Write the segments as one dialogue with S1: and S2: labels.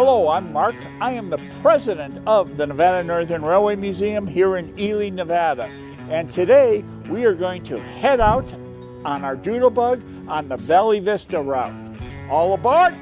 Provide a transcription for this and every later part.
S1: Hello, I'm Mark. I am the president of the Nevada Northern Railway Museum here in Ely, Nevada. And today we are going to head out on our Doodlebug on the Valley Vista route. All aboard!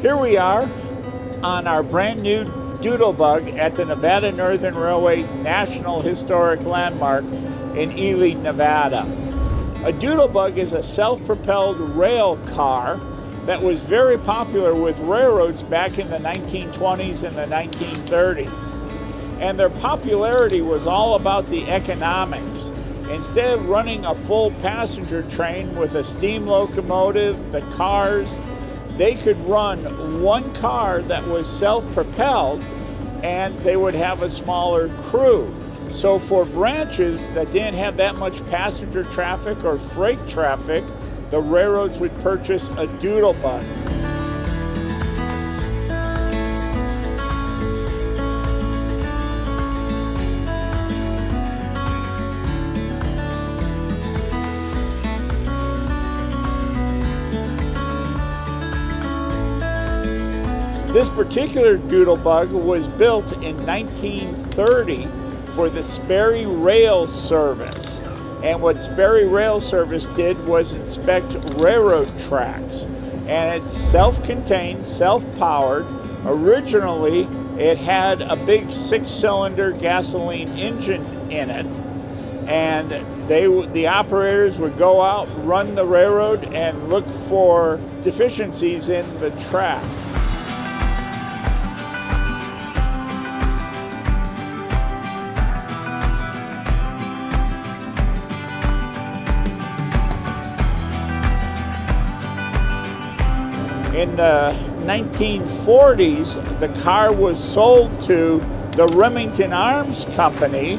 S1: Here we are on our brand new Doodlebug at the Nevada Northern Railway National Historic Landmark in Ely, Nevada. A Doodlebug is a self-propelled rail car that was very popular with railroads back in the 1920s and the 1930s. And their popularity was all about the economics. Instead of running a full passenger train with a steam locomotive, the cars, they could run one car that was self-propelled and they would have a smaller crew. So for branches that didn't have that much passenger traffic or freight traffic, the railroads would purchase a Doodlebug. This particular Doodlebug was built in 1930 for the Sperry Rail Service. And what Sperry Rail Service did was inspect railroad tracks. And it's self-contained, self-powered. Originally, it had a big 6-cylinder gasoline engine in it. And the operators would go out, run the railroad, and look for deficiencies in the track. In the 1940s, the car was sold to the Remington Arms Company,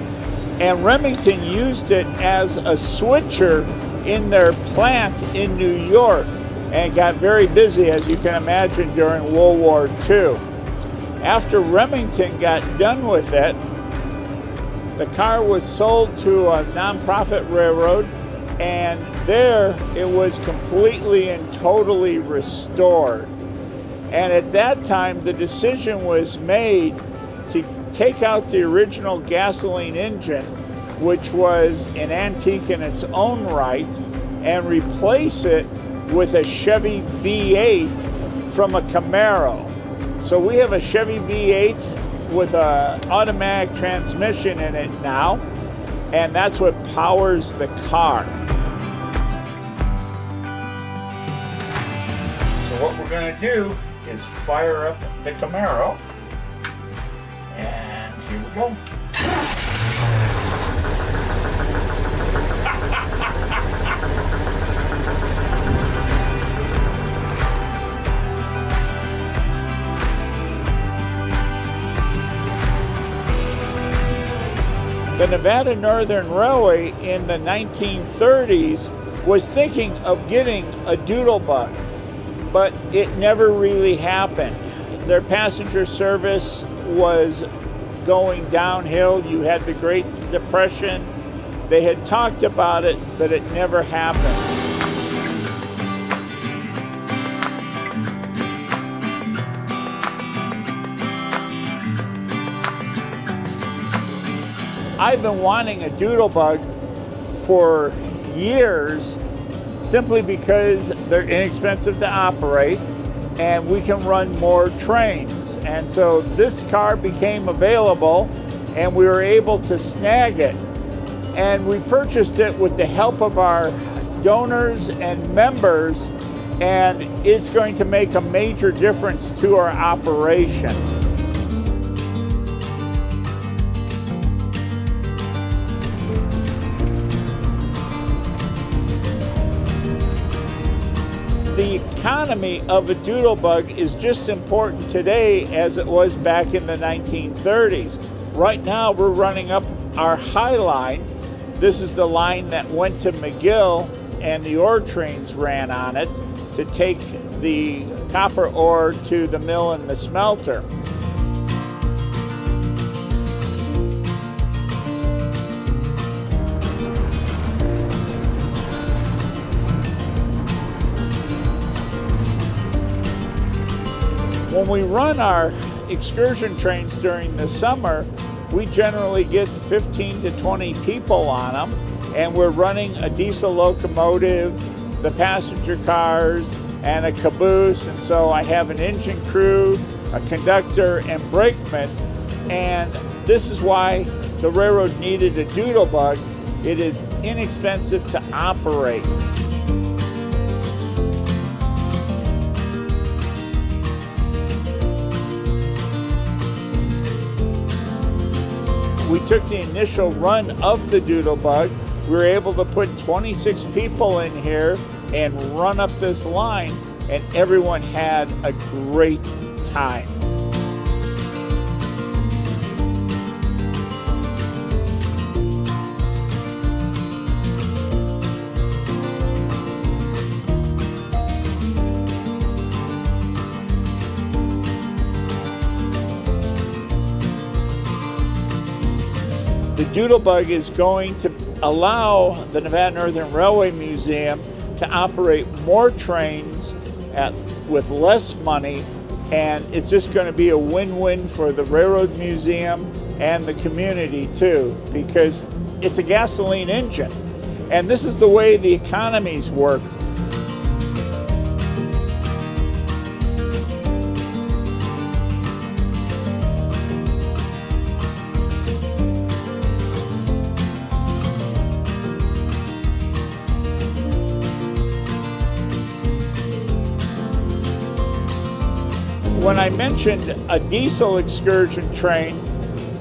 S1: and Remington used it as a switcher in their plant in New York. And it got very busy, as you can imagine, during World War II. After Remington got done with it, the car was sold to a nonprofit railroad, and there it was completely and totally restored. And at that time, the decision was made to take out the original gasoline engine, which was an antique in its own right, and replace it with a Chevy V8 from a Camaro. So we have a Chevy V8 with an automatic transmission in it now, and that's what powers the car. So what we're going to do is fire up the Camaro, and here we go. The Nevada Northern Railway in the 1930s was thinking of getting a Doodlebug, but it never really happened. Their passenger service was going downhill. You had the Great Depression. They had talked about it, but it never happened. I've been wanting a Doodlebug for years, simply because they're inexpensive to operate and we can run more trains. And so this car became available and we were able to snag it. And we purchased it with the help of our donors and members, and it's going to make a major difference to our operation. The economy of a Doodlebug is just important today as it was back in the 1930s. Right now we're running up our High Line. This is the line that went to McGill, and the ore trains ran on it to take the copper ore to the mill and the smelter. When we run our excursion trains during the summer, we generally get 15 to 20 people on them, and we're running a diesel locomotive, the passenger cars, and a caboose. And so I have an engine crew, a conductor, and brakeman. And this is why the railroad needed a Doodlebug. It is inexpensive to operate. We took the initial run of the Doodlebug. We were able to put 26 people in here and run up this line, and everyone had a great time. The Doodlebug is going to allow the Nevada Northern Railway Museum to operate more trains with less money, and it's just going to be a win-win for the Railroad Museum and the community too, because it's a gasoline engine, and this is the way the economies work. When I mentioned a diesel excursion train,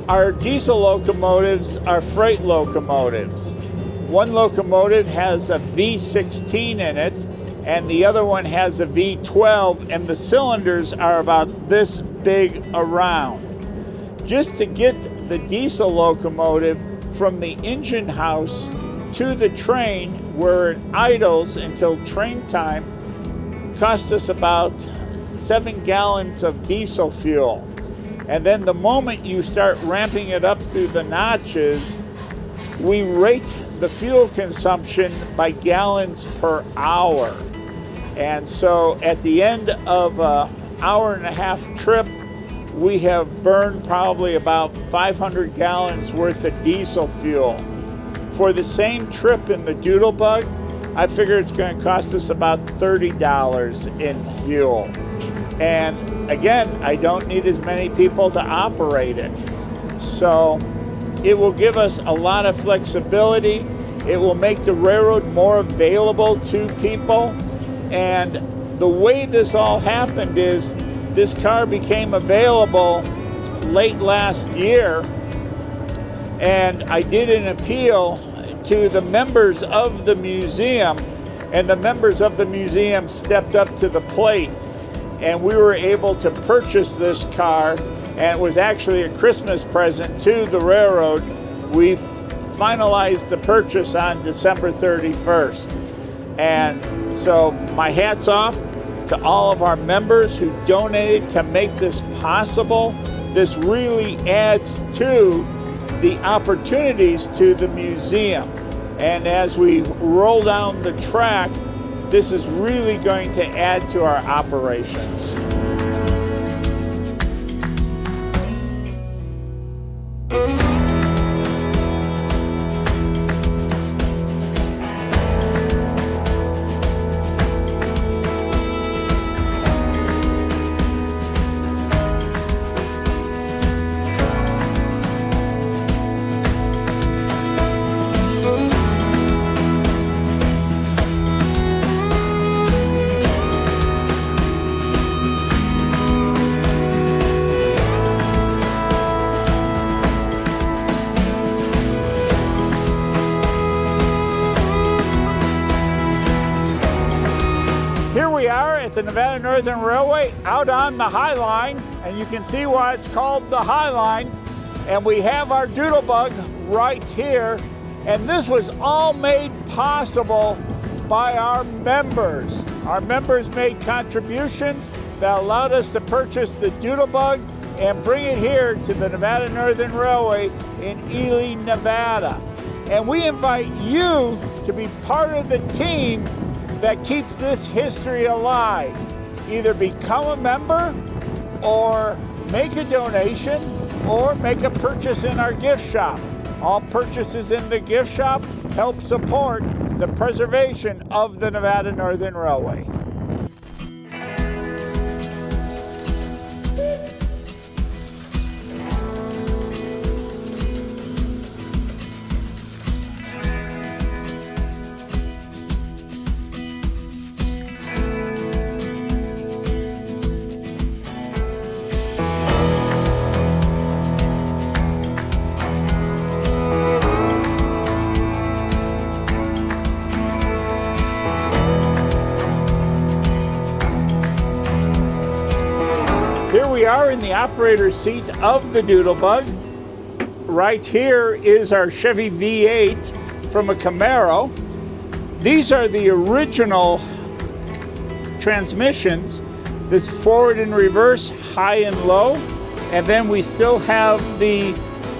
S1: our diesel locomotives are freight locomotives. One locomotive has a V16 in it, and the other one has a V12, and the cylinders are about this big around. Just to get the diesel locomotive from the engine house to the train where it idles until train time cost us about 7 gallons of diesel fuel. And then the moment you start ramping it up through the notches, we rate the fuel consumption by gallons per hour. And so at the end of an hour-and-a-half trip, we have burned probably about 500 gallons worth of diesel fuel. For the same trip in the Doodlebug, I figure it's going to cost us about $30 in fuel. And again, I don't need as many people to operate it. So it will give us a lot of flexibility. It will make the railroad more available to people. And the way this all happened is this car became available late last year, and I did an appeal to the members of the museum, and the members of the museum stepped up to the plate. And we were able to purchase this car, and it was actually a Christmas present to the railroad. We finalized the purchase on December 31st. And so my hat's off to all of our members who donated to make this possible. This really adds to the opportunities to the museum. And as we roll down the track, this is really going to add to our operations. Here we are at the Nevada Northern Railway out on the High Line, and you can see why it's called the High Line. And we have our Doodlebug right here. And this was all made possible by our members. Our members made contributions that allowed us to purchase the Doodlebug and bring it here to the Nevada Northern Railway in Ely, Nevada. And we invite you to be part of the team that keeps this history alive. Either become a member, or make a donation, or make a purchase in our gift shop. All purchases in the gift shop help support the preservation of the Nevada Northern Railway. Here we are in the operator's seat of the Doodlebug. Right here is our Chevy V8 from a Camaro. These are the original transmissions. This forward and reverse, high and low. And then we still have the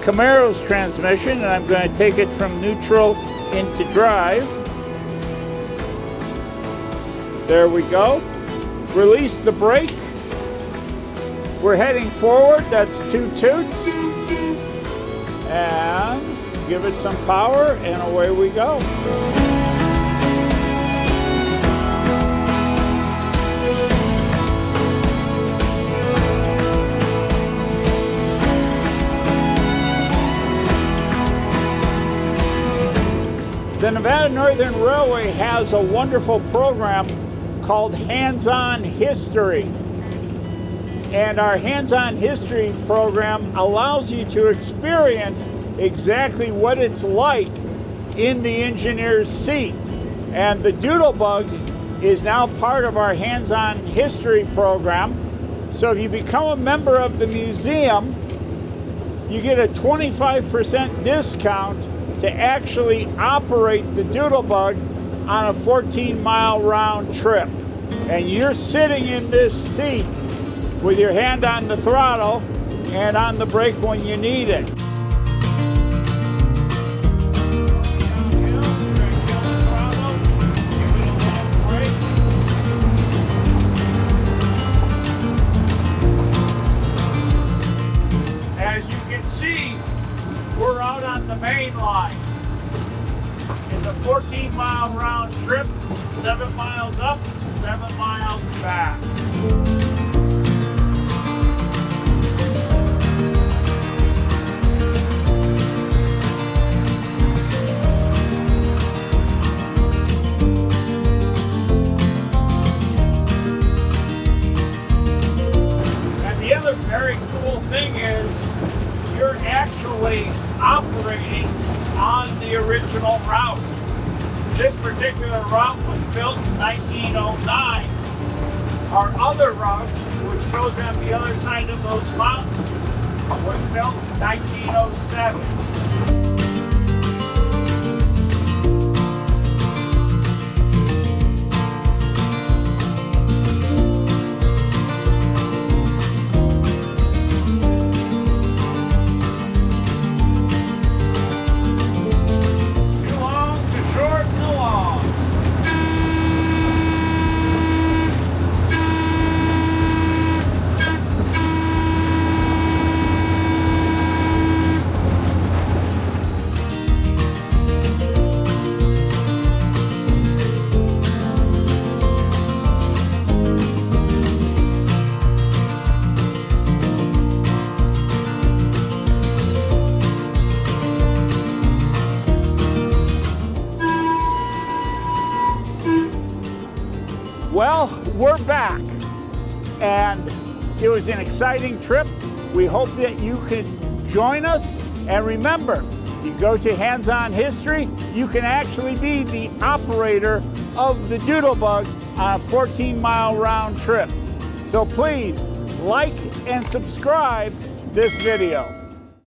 S1: Camaro's transmission, and I'm going to take it from neutral into drive. There we go. Release the brake. We're heading forward, that's 2 toots. And give it some power, and away we go. The Nevada Northern Railway has a wonderful program called Hands-On History. And our Hands-On History program allows you to experience exactly what it's like in the engineer's seat. And the Doodlebug is now part of our Hands-On History program. So if you become a member of the museum, you get a 25% discount to actually operate the Doodlebug on a 14-mile round trip. And you're sitting in this seat with your hand on the throttle and on the brake when you need it. As you can see, we're out on the main line. It's a 14-mile round trip, 7 miles up, 7 miles back. Very cool thing is you're actually operating on the original route. This particular route was built in 1909. Our other route, which goes on the other side of those mountains, was built in 1907. Well, we're back, and it was an exciting trip. We hope that you can join us, and remember, you go to Hands-On History, you can actually be the operator of the Doodlebug on a 14-mile round trip. So please like and subscribe this video.